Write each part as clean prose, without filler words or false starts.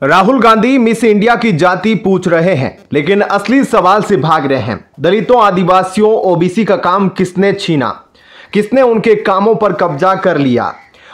Rahul Gandhi miss India की जाति पूछ रहे हैं, लेकिन असली सवाल से भाग रहे हैं। दलितों, आदिवासियों, ओबीसी का काम किसने छीना? किसने उनके कामों पर कब्जा कर लिया?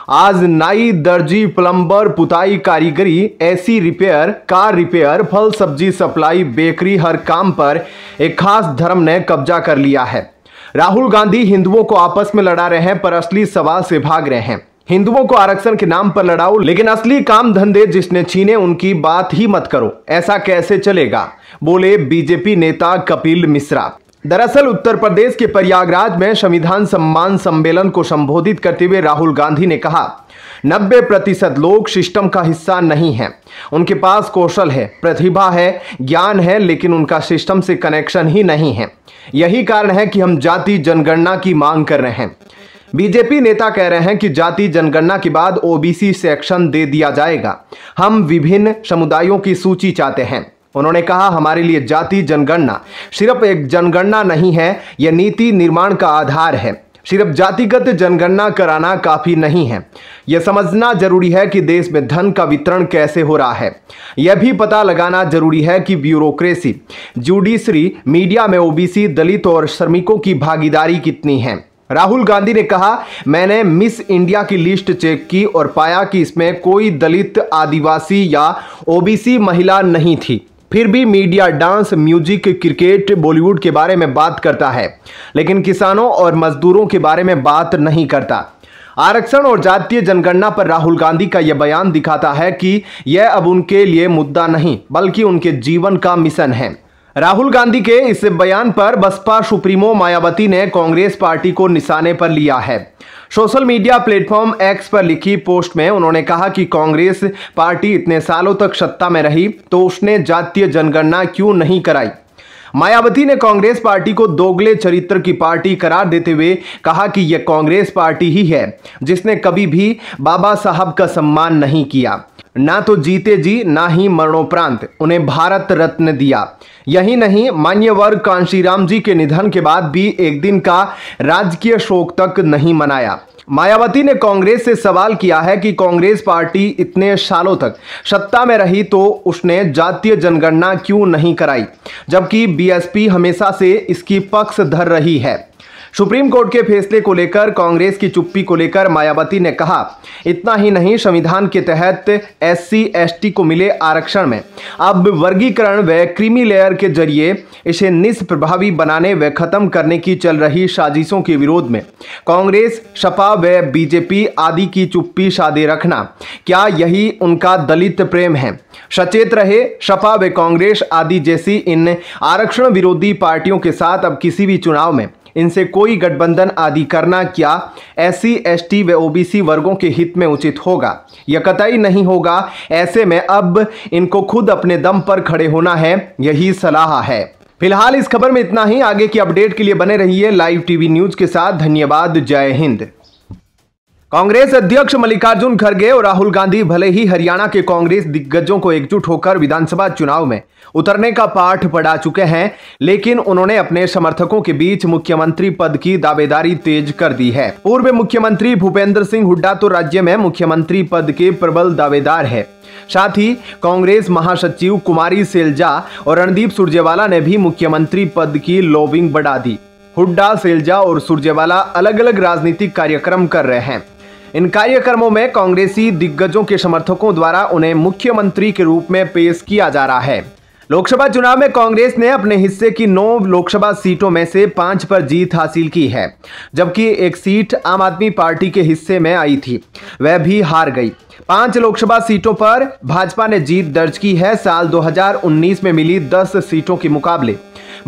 आज नाई, दर्जी, प्लम्बर, पुताई, कारीगरी, एसी रिपेयर, कार रिपेयर, फल सब्जी सप्लाई, बेकरी, हर काम पर एक खास धर्म ने कब्जा कर लिया है। राहुल गांधी हिंदुओं को आपस में लड़ा रहे हैं, पर असली सवाल से भाग रहे हैं। हिंदुओं को आरक्षण के नाम पर लड़ाओ, लेकिन असली काम धंधे जिसने छीने उनकी बात ही मत करो। ऐसा कैसे चलेगा, बोले बीजेपी नेता कपिल मिश्रा। दरअसल उत्तर प्रदेश के प्रयागराज में संविधान सम्मान सम्मेलन को संबोधित करते हुए राहुल गांधी ने कहा, 90% लोग सिस्टम का हिस्सा नहीं हैं। उनके पास कौशल है, प्रतिभा है, ज्ञान है, लेकिन उनका सिस्टम से कनेक्शन ही नहीं है। यही कारण है कि हम जाति जनगणना की मांग कर रहे हैं। बीजेपी नेता कह रहे हैं कि जाति जनगणना के बाद ओबीसी सेक्शन दे दिया जाएगा। हम विभिन्न समुदायों की सूची चाहते हैं। उन्होंने कहा, हमारे लिए जाति जनगणना सिर्फ एक जनगणना नहीं है, यह नीति निर्माण का आधार है। सिर्फ जातिगत जनगणना कराना काफी नहीं है। यह समझना जरूरी है कि देश में धन का वितरण कैसे हो रहा है। यह भी पता लगाना जरूरी है कि ब्यूरोक्रेसी, जुडिशरी, मीडिया में ओबीसी, दलित और श्रमिकों की भागीदारी कितनी है। राहुल गांधी ने कहा, मैंने मिस इंडिया की लिस्ट चेक की और पाया कि इसमें कोई दलित, आदिवासी या ओबीसी महिला नहीं थी। फिर भी media dance, music, cricket, Bollywood के बारे में बात करता है, लेकिन किसानों और मजदूरों के बारे में बात नहीं करता। आरक्षण और जातीय जनगणना पर राहुल गांधी का यह बयान दिखाता है कि यह अब उनके लिए मुद्दा नहीं, बल्कि उनके जीवन का मिशन है। राहुल गांधी के इस बयान पर बसपा सुप्रीमो मायावती ने कांग्रेस पार्टी को निशाने पर लिया है। सोशल मीडिया प्लेटफॉर्म एक्स पर लिखी पोस्ट में उन्होंने कहा कि कांग्रेस पार्टी इतने सालों तक सत्ता में रही तो उसने जातीय जनगणना क्यों नहीं कराई। मायावती ने कांग्रेस पार्टी को दोगले चरित्र की पार्टी करार देते हुए कहा कि यह कांग्रेस पार्टी ही है जिसने कभी भी बाबा साहब का सम्मान नहीं किया, ना तो जीते जी ना ही मरणोपरांत उन्हें भारत रत्न दिया। यही नहीं, मान्यवर कांशीराम जी के निधन के बाद भी एक दिन का राजकीय शोक तक नहीं मनाया। मायावती ने कांग्रेस से सवाल किया है कि कांग्रेस पार्टी इतने सालों तक सत्ता में रही तो उसने जातीय जनगणना क्यों नहीं कराई, जबकि बीएसपी हमेशा से इसकी पक्ष धर रही है। सुप्रीम कोर्ट के फैसले को लेकर कांग्रेस की चुप्पी को लेकर मायावती ने कहा, इतना ही नहीं, संविधान के तहत एससी एसटी को मिले आरक्षण में अब वर्गीकरण व क्रीमी लेयर के जरिए इसे निष्प्रभावी बनाने व खत्म करने की चल रही साजिशों के विरोध में कांग्रेस, सपा व बीजेपी आदि की चुप्पी साधे रखना, क्या यही उनका दलित प्रेम है? सचेत रहे, सपा व कांग्रेस आदि जैसी इन आरक्षण विरोधी पार्टियों के साथ अब किसी भी चुनाव में इनसे कोई गठबंधन आदि करना क्या एससी एसटी व ओबीसी वर्गों के हित में उचित होगा? यह कतई नहीं होगा। ऐसे में अब इनको खुद अपने दम पर खड़े होना है, यही सलाह है। फिलहाल इस खबर में इतना ही। आगे की अपडेट के लिए बने रहिए लाइव टीवी न्यूज के साथ। धन्यवाद। जय हिंद। कांग्रेस अध्यक्ष मल्लिकार्जुन खड़गे और राहुल गांधी भले ही हरियाणा के कांग्रेस दिग्गजों को एकजुट होकर विधानसभा चुनाव में उतरने का पाठ पढ़ा चुके हैं, लेकिन उन्होंने अपने समर्थकों के बीच मुख्यमंत्री पद की दावेदारी तेज कर दी है। पूर्व मुख्यमंत्री भूपेंद्र सिंह हुड्डा तो राज्य में मुख्यमंत्री पद के प्रबल दावेदार है। साथ ही कांग्रेस महासचिव कुमारी सैलजा और रणदीप सुरजेवाला ने भी मुख्यमंत्री पद की लॉबिंग बढ़ा दी। हुड्डा, सैलजा और सुरजेवाला अलग अलग राजनीतिक कार्यक्रम कर रहे हैं। इन कार्यक्रमों में कांग्रेसी दिग्गजों के समर्थकों द्वारा उन्हें मुख्यमंत्री के रूप में पेश किया जा रहा है। लोकसभा चुनाव में कांग्रेस ने अपने हिस्से की 9 लोकसभा सीटों में से 5 पर जीत हासिल की है, जबकि एक सीट आम आदमी पार्टी के हिस्से में आई थी, वह भी हार गई। 5 लोकसभा सीटों पर भाजपा ने जीत दर्ज की है। साल 2019 में मिली 10 सीटों के मुकाबले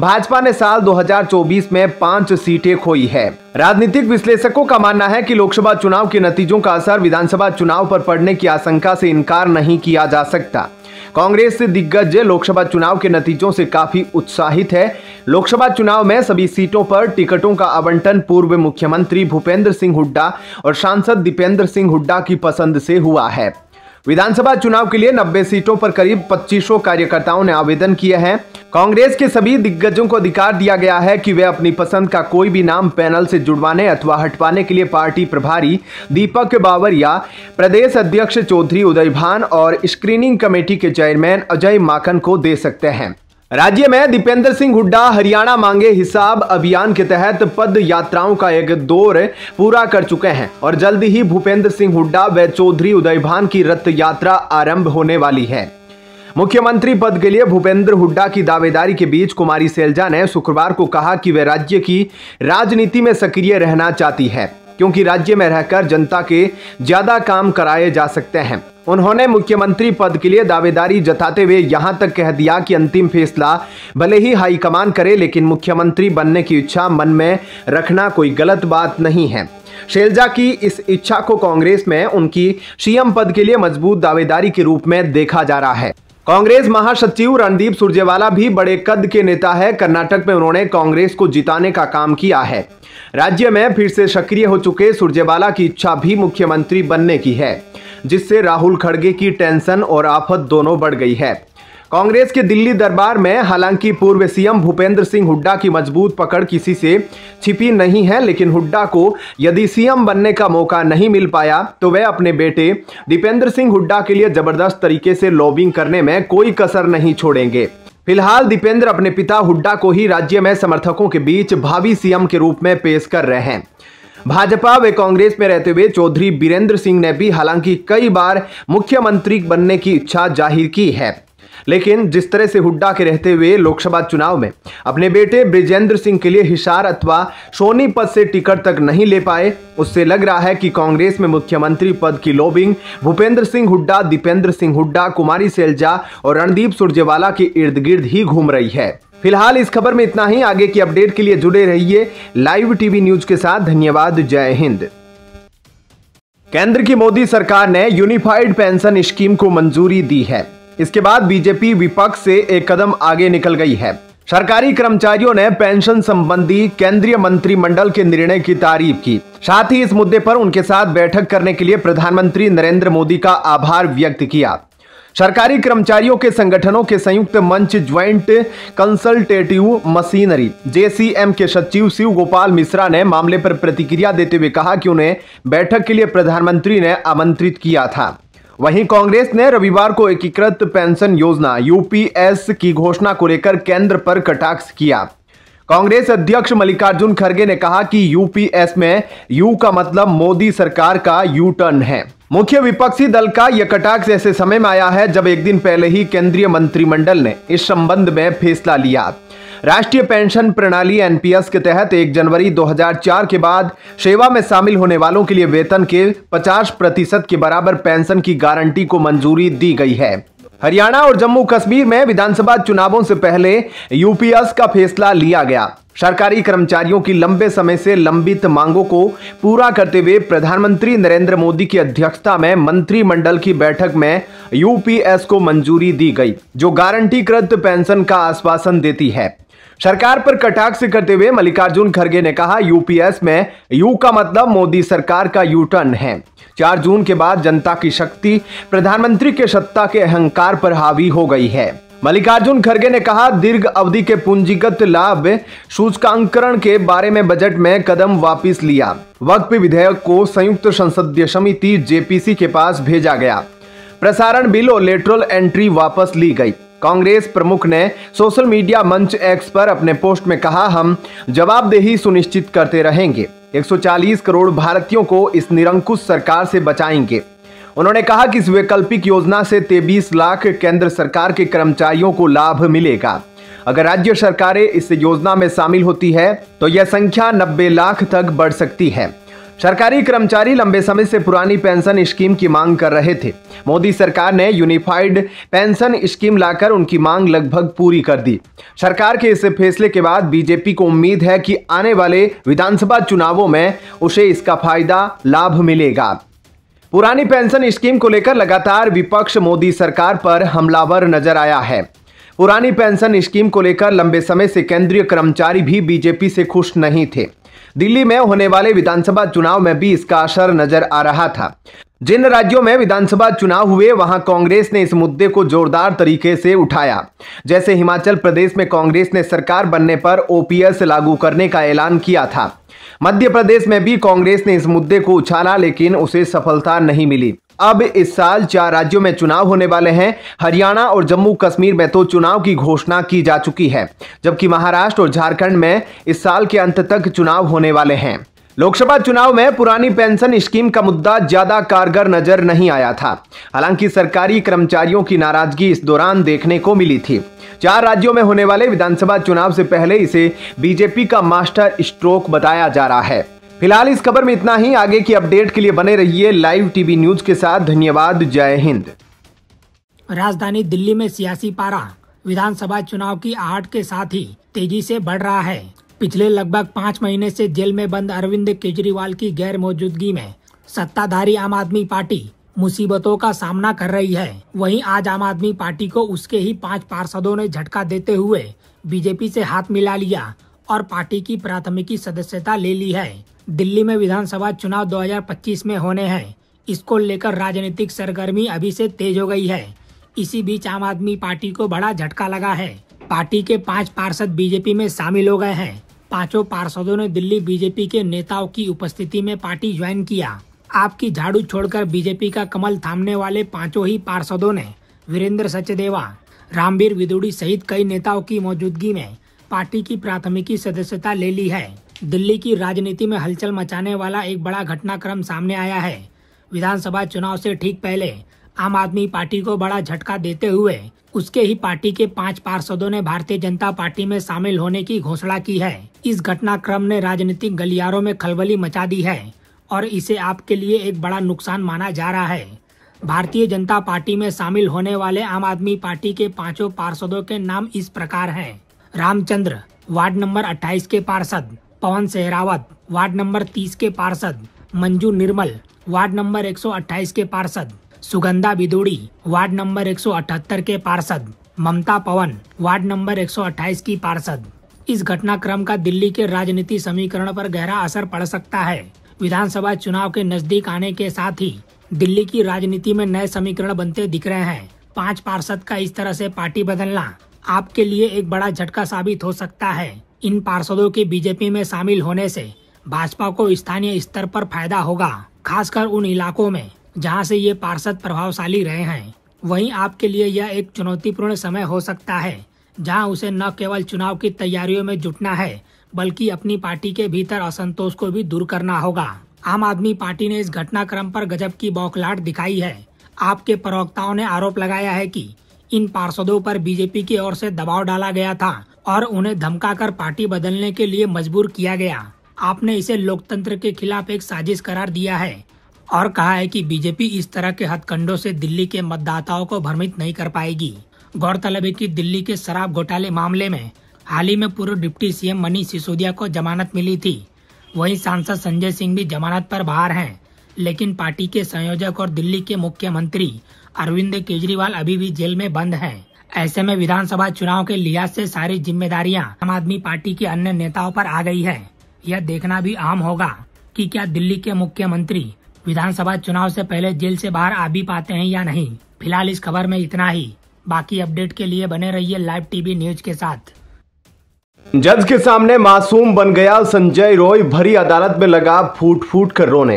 भाजपा ने साल 2024 में 5 सीटें खोई है। राजनीतिक विश्लेषकों का मानना है कि लोकसभा चुनाव के नतीजों का असर विधानसभा चुनाव पर पड़ने की आशंका से इनकार नहीं किया जा सकता। कांग्रेस दिग्गज लोकसभा चुनाव के नतीजों से काफी उत्साहित है। लोकसभा चुनाव में सभी सीटों पर टिकटों का आवंटन पूर्व मुख्यमंत्री भूपेंद्र सिंह हुड्डा और सांसद दीपेंद्र सिंह हुड्डा की पसंद से हुआ है। विधानसभा चुनाव के लिए 90 सीटों पर करीब 2500 कार्यकर्ताओं ने आवेदन किए हैं। कांग्रेस के सभी दिग्गजों को अधिकार दिया गया है कि वे अपनी पसंद का कोई भी नाम पैनल से जुड़वाने अथवा हटवाने के लिए पार्टी प्रभारी दीपक बावरिया, प्रदेश अध्यक्ष चौधरी उदय भान और स्क्रीनिंग कमेटी के चेयरमैन अजय माकन को दे सकते हैं। राज्य में दीपेंद्र सिंह हुड्डा हरियाणा मांगे हिसाब अभियान के तहत पद यात्राओं का एक दौर पूरा कर चुके हैं और जल्द ही भूपेंद्र सिंह हुड्डा व चौधरी उदय भान की रथ यात्रा आरंभ होने वाली है। मुख्यमंत्री पद के लिए भूपेंद्र हुड्डा की दावेदारी के बीच कुमारी सैलजा ने शुक्रवार को कहा कि वे राज्य की राजनीति में सक्रिय रहना चाहती है, क्योंकि राज्य में रहकर जनता के ज्यादा काम कराए जा सकते हैं। उन्होंने मुख्यमंत्री पद के लिए दावेदारी जताते हुए यहां तक कह दिया कि अंतिम फैसला भले ही हाईकमान करे, लेकिन मुख्यमंत्री बनने की इच्छा मन में रखना कोई गलत बात नहीं है। सैलजा की इस इच्छा को कांग्रेस में उनकी सीएम पद के लिए मजबूत दावेदारी के रूप में देखा जा रहा है। कांग्रेस महासचिव रणदीप सुरजेवाला भी बड़े कद के नेता है। कर्नाटक में उन्होंने कांग्रेस को जिताने का काम किया है। राज्य में फिर से सक्रिय हो चुके सुरजेवाला की इच्छा भी मुख्यमंत्री बनने की है, जिससे राहुल खड़गे की टेंशन और आफत दोनों बढ़ गई है। कांग्रेस के दिल्ली दरबार में हालांकि पूर्व सीएम भूपेंद्र सिंह हुड्डा की मजबूत पकड़ किसी से छिपी नहीं है, लेकिन हुड्डा को यदि सीएम बनने का मौका नहीं मिल पाया तो वे अपने बेटे दीपेंद्र सिंह हुड्डा के लिए जबरदस्त तरीके से लॉबिंग करने में कोई कसर नहीं छोड़ेंगे। फिलहाल दीपेंद्र अपने पिता हुड्डा को ही राज्य में समर्थकों के बीच भावी सीएम के रूप में पेश कर रहे हैं। भाजपा व कांग्रेस में रहते हुए चौधरी बीरेंद्र सिंह ने भी हालांकि कई बार मुख्यमंत्री बनने की इच्छा जाहिर की है, लेकिन जिस तरह से हुड्डा के रहते हुए लोकसभा चुनाव में अपने बेटे बृजेंद्र सिंह के लिए हिसार अथवा सोनीपत से टिकट तक नहीं ले पाए, उससे लग रहा है कि कांग्रेस में मुख्यमंत्री पद की लॉबिंग भूपेंद्र सिंह हुड्डा, दीपेंद्र सिंह हुड्डा, कुमारी सैलजा और रणदीप सुरजेवाला के इर्द गिर्द ही घूम रही है। फिलहाल इस खबर में इतना ही। आगे की अपडेट के लिए जुड़े रहिए लाइव टीवी न्यूज के साथ। धन्यवाद। जय हिंद। केंद्र की मोदी सरकार ने यूनिफाइड पेंशन स्कीम को मंजूरी दी है। इसके बाद बीजेपी विपक्ष से एक कदम आगे निकल गई है। सरकारी कर्मचारियों ने पेंशन संबंधी केंद्रीय मंत्रिमंडल के निर्णय की तारीफ की, साथ ही इस मुद्दे पर उनके साथ बैठक करने के लिए प्रधानमंत्री नरेंद्र मोदी का आभार व्यक्त किया। सरकारी कर्मचारियों के संगठनों के संयुक्त मंच ज्वाइंट कंसल्टेटिव मशीनरी जेसीएम के सचिव शिव गोपाल मिश्रा ने मामले पर प्रतिक्रिया देते हुए कहा कि उन्हें बैठक के लिए प्रधानमंत्री ने आमंत्रित किया था। वहीं कांग्रेस ने रविवार को एकीकृत पेंशन योजना यूपीएस की घोषणा को लेकर केंद्र पर कटाक्ष किया। कांग्रेस अध्यक्ष मल्लिकार्जुन खड़गे ने कहा कि यूपीएस में यू का मतलब मोदी सरकार का यू टर्न है। मुख्य विपक्षी दल का यह कटाक्ष ऐसे समय में आया है जब एक दिन पहले ही केंद्रीय मंत्रिमंडल ने इस संबंध में फैसला लिया। राष्ट्रीय पेंशन प्रणाली एनपीएस के तहत 1 जनवरी 2004 के बाद सेवा में शामिल होने वालों के लिए वेतन के 50% के बराबर पेंशन की गारंटी को मंजूरी दी गई है। हरियाणा और जम्मू कश्मीर में विधानसभा चुनावों से पहले यूपीएस का फैसला लिया गया। सरकारी कर्मचारियों की लंबे समय से लंबित मांगों को पूरा करते हुए प्रधानमंत्री नरेंद्र मोदी की अध्यक्षता में मंत्रिमंडल की बैठक में यूपीएस को मंजूरी दी गई, जो गारंटीकृत पेंशन का आश्वासन देती है। सरकार पर कटाक्ष करते हुए मल्लिकार्जुन खड़गे ने कहा, यूपीएस में यू का मतलब मोदी सरकार का यू टर्न है। 4 जून के बाद जनता की शक्ति प्रधानमंत्री के सत्ता के अहंकार पर हावी हो गई है। मल्लिकार्जुन खड़गे ने कहा, दीर्घ अवधि के पूंजीगत लाभ सूचकांकरण के बारे में बजट में कदम वापस लिया। वक्फ विधेयक को संयुक्त संसदीय समिति जेपीसी के पास भेजा गया। प्रसारण बिल और लेटरल एंट्री वापस ली गई। कांग्रेस प्रमुख ने सोशल मीडिया मंच एक्स पर अपने पोस्ट में कहा, हम जवाबदेही सुनिश्चित करते रहेंगे। 140 करोड़ भारतीयों को इस निरंकुश सरकार से बचाएंगे। उन्होंने कहा कि इस वैकल्पिक योजना से 23 लाख केंद्र सरकार के कर्मचारियों को लाभ मिलेगा। अगर राज्य सरकारें इस योजना में शामिल होती है तो यह संख्या 90 लाख तक बढ़ सकती है। सरकारी कर्मचारी लंबे समय से पुरानी पेंशन स्कीम की मांग कर रहे थे। मोदी सरकार ने यूनिफाइड पेंशन स्कीम लाकर उनकी मांग लगभग पूरी कर दी। सरकार के इस फैसले के बाद बीजेपी को उम्मीद है कि आने वाले विधानसभा चुनावों में उसे इसका फायदा लाभ मिलेगा। पुरानी पेंशन स्कीम को लेकर लगातार विपक्ष मोदी सरकार पर हमलावर नजर आया है। पुरानी पेंशन स्कीम को लेकर लंबे समय से केंद्रीय कर्मचारी भी बीजेपी से खुश नहीं थे। दिल्ली में होने वाले विधानसभा चुनाव में भी इसका असर नजर आ रहा था। जिन राज्यों में विधानसभा चुनाव हुए वहां कांग्रेस ने इस मुद्दे को जोरदार तरीके से उठाया। जैसे हिमाचल प्रदेश में कांग्रेस ने सरकार बनने पर ओपीएस लागू करने का ऐलान किया था। मध्य प्रदेश में भी कांग्रेस ने इस मुद्दे को उछाला, लेकिन उसे सफलता नहीं मिली। अब इस साल 4 राज्यों में चुनाव होने वाले हैं। हरियाणा और जम्मू कश्मीर में तो चुनाव की घोषणा की जा चुकी है, जबकि महाराष्ट्र और झारखंड में इस साल के अंत तक चुनाव होने वाले हैं। लोकसभा चुनाव में पुरानी पेंशन स्कीम का मुद्दा ज्यादा कारगर नजर नहीं आया था। हालांकि सरकारी कर्मचारियों की नाराजगी इस दौरान देखने को मिली थी। 4 राज्यों में होने वाले विधानसभा चुनाव से पहले इसे बीजेपी का मास्टर स्ट्रोक बताया जा रहा है। फिलहाल इस खबर में इतना ही। आगे की अपडेट के लिए बने रहिए लाइव टीवी न्यूज के साथ। धन्यवाद। जय हिंद। राजधानी दिल्ली में सियासी पारा विधानसभा चुनाव की आहट के साथ ही तेजी से बढ़ रहा है। पिछले लगभग 5 महीने से जेल में बंद अरविंद केजरीवाल की गैर मौजूदगी में सत्ताधारी आम आदमी पार्टी मुसीबतों का सामना कर रही है। वहीं आज आम आदमी पार्टी को उसके ही 5 पार्षदों ने झटका देते हुए बीजेपी से हाथ मिला लिया और पार्टी की प्राथमिकी सदस्यता ले ली है। दिल्ली में विधानसभा चुनाव 2025 में होने हैं। इसको लेकर राजनीतिक सरगर्मी अभी से तेज हो गई है। इसी बीच आम आदमी पार्टी को बड़ा झटका लगा है। पार्टी के 5 पार्षद बीजेपी में शामिल हो गए हैं। 5 पार्षदों ने दिल्ली बीजेपी के नेताओं की उपस्थिति में पार्टी ज्वाइन किया। आपकी झाड़ू छोड़कर बीजेपी का कमल थामने वाले 5 ही पार्षदों ने वीरेंद्र सचदेवा, रामवीर विदुड़ी सहित कई नेताओं की मौजूदगी में पार्टी की प्राथमिकी सदस्यता ले ली है। दिल्ली की राजनीति में हलचल मचाने वाला एक बड़ा घटनाक्रम सामने आया है। विधानसभा चुनाव से ठीक पहले आम आदमी पार्टी को बड़ा झटका देते हुए उसके ही पार्टी के 5 पार्षदों ने भारतीय जनता पार्टी में शामिल होने की घोषणा की है। इस घटनाक्रम ने राजनीतिक गलियारों में खलबली मचा दी है और इसे आपके लिए एक बड़ा नुकसान माना जा रहा है। भारतीय जनता पार्टी में शामिल होने वाले आम आदमी पार्टी के 5 पार्षदों के नाम इस प्रकार हैं। रामचंद्र, वार्ड नंबर 28 के पार्षद, पवन सहरावत, वार्ड नंबर 30 के पार्षद, मंजू निर्मल, वार्ड नंबर 128 के पार्षद, सुगंधा विदुड़ी, वार्ड नंबर 178 के पार्षद, ममता पवन, वार्ड नंबर 128 की पार्षद। इस घटनाक्रम का दिल्ली के राजनीति समीकरण पर गहरा असर पड़ सकता है। विधानसभा चुनाव के नजदीक आने के साथ ही दिल्ली की राजनीति में नए समीकरण बनते दिख रहे हैं। 5 पार्षद का इस तरह से पार्टी बदलना आपके लिए एक बड़ा झटका साबित हो सकता है। इन पार्षदों के बीजेपी में शामिल होने से भाजपा को स्थानीय स्तर पर फायदा होगा, खासकर उन इलाकों में जहां से ये पार्षद प्रभावशाली रहे हैं। वहीं आपके लिए यह एक चुनौतीपूर्ण समय हो सकता है, जहां उसे न केवल चुनाव की तैयारियों में जुटना है, बल्कि अपनी पार्टी के भीतर असंतोष को भी दूर करना होगा। आम आदमी पार्टी ने इस घटनाक्रम पर गजब की बौखलाहट दिखाई है। आपके प्रवक्ताओं ने आरोप लगाया है कि इन पार्षदों पर बीजेपी की ओर से दबाव डाला गया था और उन्हें धमकाकर पार्टी बदलने के लिए मजबूर किया गया। आपने इसे लोकतंत्र के खिलाफ एक साजिश करार दिया है और कहा है कि बीजेपी इस तरह के हथकंडों से दिल्ली के मतदाताओं को भ्रमित नहीं कर पाएगी। गौरतलब है कि दिल्ली के शराब घोटाले मामले में हाल ही में पूर्व डिप्टी सीएम मनीष सिसोदिया को जमानत मिली थी। वहीं सांसद संजय सिंह भी जमानत पर बाहर हैं, लेकिन पार्टी के संयोजक और दिल्ली के मुख्यमंत्री अरविंद केजरीवाल अभी भी जेल में बंद हैं। ऐसे में विधानसभा चुनाव के लिहाज से सारी जिम्मेदारियां आम आदमी पार्टी के अन्य नेताओं पर आ गई है। यह देखना भी अहम होगा कि क्या दिल्ली के मुख्यमंत्री विधानसभा चुनाव से पहले जेल से बाहर आ भी पाते हैं या नहीं। फिलहाल इस खबर में इतना ही। बाकी अपडेट के लिए बने रहिए लाइव टीवी न्यूज के साथ। जज के सामने मासूम बन गया संजय रॉय, भरी अदालत में लगा फूट फूट कर रोने।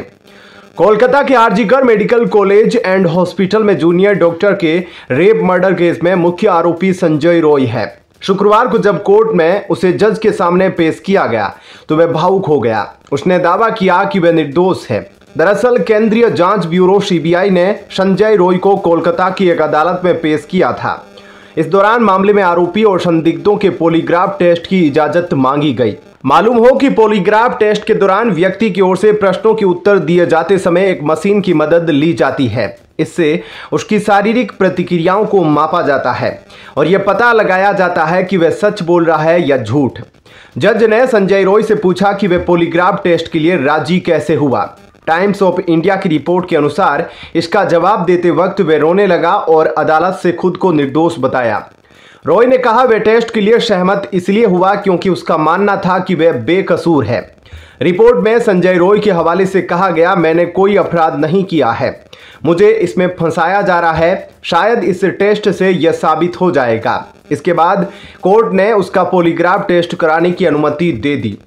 कोलकाता के RG Kar medical college and hospital में जूनियर डॉक्टर के रेप मर्डर केस में मुख्य आरोपी संजय रॉय है। शुक्रवार को जब कोर्ट में उसे जज के सामने पेश किया गया तो वह भावुक हो गया। उसने दावा किया कि वह निर्दोष है। दरअसल केंद्रीय जांच ब्यूरो सीबीआई ने संजय रॉय को कोलकाता की एक अदालत में पेश किया था। इस दौरान मामले में आरोपी और संदिग्धों के पॉलीग्राफ टेस्ट की इजाजत मांगी गई। मालूम हो कि पॉलीग्राफ टेस्ट के दौरान व्यक्ति की ओर से प्रश्नों के उत्तर दिए जाते समय एक मशीन की मदद ली जाती है। इससे उसकी शारीरिक प्रतिक्रियाओं को मापा जाता है और यह पता लगाया जाता है कि वह सच बोल रहा है या झूठ। जज ने संजय रॉय से पूछा कि वह पॉलीग्राफ टेस्ट के लिए राजी कैसे हुआ। टाइम्स ऑफ इंडिया की रिपोर्ट के अनुसार इसका जवाब देते वक्त वह रोने लगा और अदालत से खुद को निर्दोष बताया। रॉय ने कहा वह टेस्ट के लिए सहमत इसलिए हुआ क्योंकि उसका मानना था कि वह बेकसूर है। रिपोर्ट में संजय रॉय के हवाले से कहा गया, मैंने कोई अपराध नहीं किया है, मुझे इसमें फंसाया जा रहा है, शायद इस टेस्ट से यह साबित हो जाएगा। इसके बाद कोर्ट ने उसका पॉलीग्राफ टेस्ट कराने की अनुमति दे दी।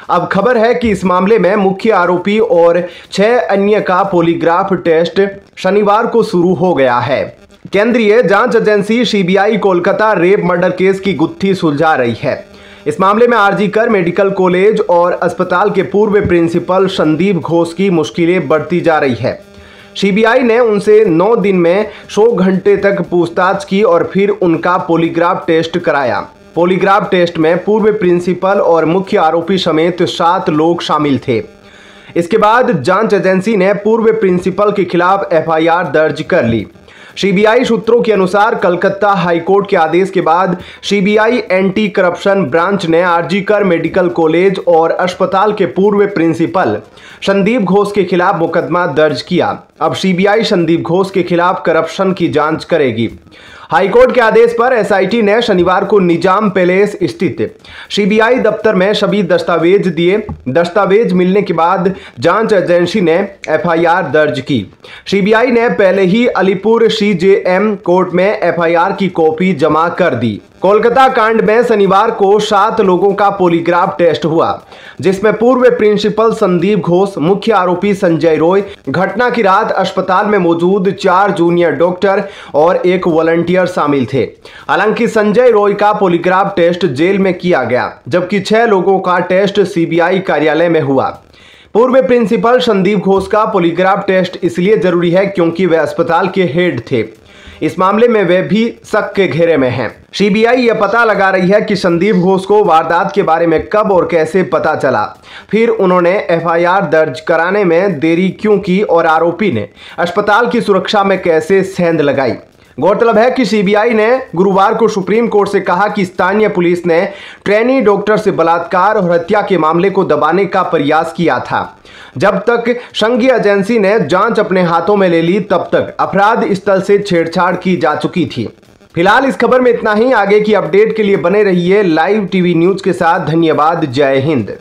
अब खबर है कि इस मामले में मुख्य आरोपी और 6 अन्य का पॉलीग्राफ टेस्ट शनिवार को शुरू हो गया है। केंद्रीय जांच agency CBI Kolkata rape murder case की गुत्थी सुलझा रही है। इस मामले में आरजीकर मेडिकल कॉलेज और अस्पताल के पूर्व प्रिंसिपल संदीप घोष की मुश्किलें बढ़ती जा रही है। सीबीआई ने उनसे 9 दिन में 100 घंटे तक पूछताछ की और फिर उनका पॉलीग्राफ टेस्ट कराया। पॉलीग्राफ टेस्ट में पूर्व प्रिंसिपल और मुख्य आरोपी समेत 7 लोग शामिल थे। इसके बाद जांच एजेंसी ने पूर्व प्रिंसिपल के खिलाफ एफआईआर दर्ज कर ली। सीबीआई सूत्रों के अनुसार कलकत्ता हाईकोर्ट के आदेश के बाद सीबीआई एंटी करप्शन ब्रांच ने आरजीकर मेडिकल कॉलेज और अस्पताल के पूर्व प्रिंसिपल संदीप घोष के खिलाफ मुकदमा दर्ज किया। अब सीबीआई संदीप घोष के खिलाफ करप्शन की जांच करेगी। हाईकोर्ट के आदेश पर एसआईटी ने शनिवार को निजाम पैलेस स्थित सीबीआई दफ्तर में सभी दस्तावेज दिए। दस्तावेज मिलने के बाद जांच एजेंसी ने एफआईआर दर्ज की। सीबीआई ने पहले ही अलीपुर सीजेएम कोर्ट में एफआईआर की कॉपी जमा कर दी। कोलकाता कांड में शनिवार को 7 लोगों का पॉलीग्राफ टेस्ट हुआ, जिसमें पूर्व प्रिंसिपल संदीप घोष, मुख्य आरोपी संजय रॉय, घटना की रात अस्पताल में मौजूद 4 जूनियर डॉक्टर और एक वॉलंटियर शामिल थे। हालांकि संजय रॉय का पॉलीग्राफ टेस्ट जेल में किया गया, जबकि 6 लोगों का टेस्ट सीबीआई कार्यालय में हुआ। पूर्व प्रिंसिपल संदीप घोष का पॉलीग्राफ टेस्ट इसलिए जरूरी है क्योंकि वे अस्पताल के हेड थे। इस मामले में वे भी शक के घेरे में हैं। सीबीआई यह पता लगा रही है कि संदीप घोष को वारदात के बारे में कब और कैसे पता चला, फिर उन्होंने एफआईआर दर्ज कराने में देरी क्यों की और आरोपी ने अस्पताल की सुरक्षा में कैसे सेंध लगाई। गौरतलब है कि सीबीआई ने गुरुवार को सुप्रीम कोर्ट से कहा कि स्थानीय पुलिस ने ट्रेनी डॉक्टर से बलात्कार और हत्या के मामले को दबाने का प्रयास किया था। जब तक संघीय एजेंसी ने जांच अपने हाथों में ले ली, तब तक अपराध स्थल से छेड़छाड़ की जा चुकी थी। फिलहाल इस खबर में इतना ही। आगे की अपडेट के लिए बने रहिए लाइव टीवी न्यूज के साथ। धन्यवाद। जय हिंद।